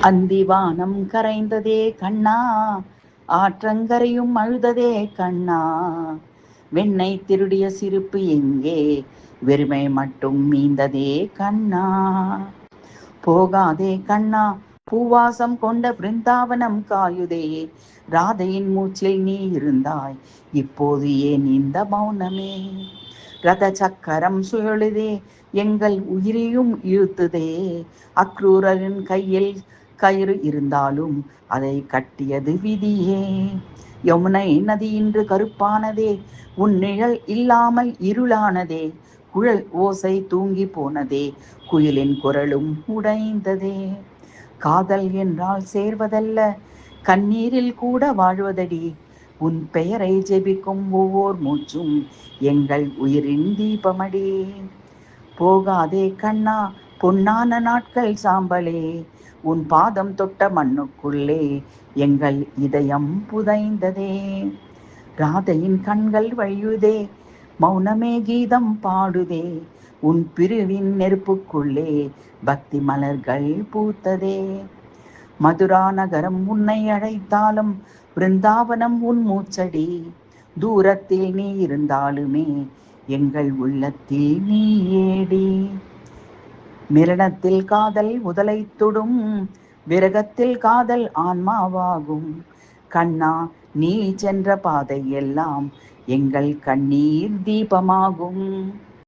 அந்திவானம் கரைந்ததே கண்ணா, ஆற்றங்கரையும் அழுததே கண்ணா, வெண்ணை திருடிய சிரிப்பு எங்கே, வெறுமை மட்டும் மீந்ததே கண்ணா. போகாதே கண்ணா, பூவாசம் கொண்ட பிருந்தாவனம் காயுதே, ராதையின் மூச்சில் நீ இருந்தாய், இப்போது ஏன் இந்த மௌனமே. ரத சக்கரம் சுழலுதே, எங்கள் உயிரையும் இழுத்துதே, அக்ரூரரின் கையில் கயிறு இருந்தாலும் அதை கட்டியது விதியே. யமுனை நதி இன்று கருப்பானதே, உன் நிழல் இல்லாமல் இருளானதே, குழல் ஓசை தூங்கி போனதே, குயிலின் குரலும் உடைந்ததே. காதல் என்றால் சேர்வதல்ல, கண்ணீரில் கூட வாழ்வதடி, உன் பெயரை ஜெபிக்கும் ஒவ்வொரு மூச்சும் எங்கள் உயிரின் தீபமடி. போகாதே கண்ணா, பொன்னான நாட்கள் சாம்பலே, உன் பாதம் தொட்ட மண்ணுக்குள்ளே எங்கள் இதயம் புதைந்ததே. ராதையின் கண்கள் வழியுதே, மௌனமே கீதம் பாடுதே, உன் பிரிவின் நெருப்புக்குள்ளே பக்தி மலர்கள் பூத்ததே. மதுரா நகரம் உன்னை அழைத்தாலும் பிருந்தாவனம் உன் மூச்சடி, தூரத்தில் நீ இருந்தாலுமே எங்கள் உள்ளத்தில் நீ ஏடி. மிரணத்தில் காதல் உதலை தொடும், விரகத்தில் காதல் ஆன்மாவாகும், கண்ணா நீ சென்ற பாதை எல்லாம் எங்கள் கண்ணீர் தீபமாகும்.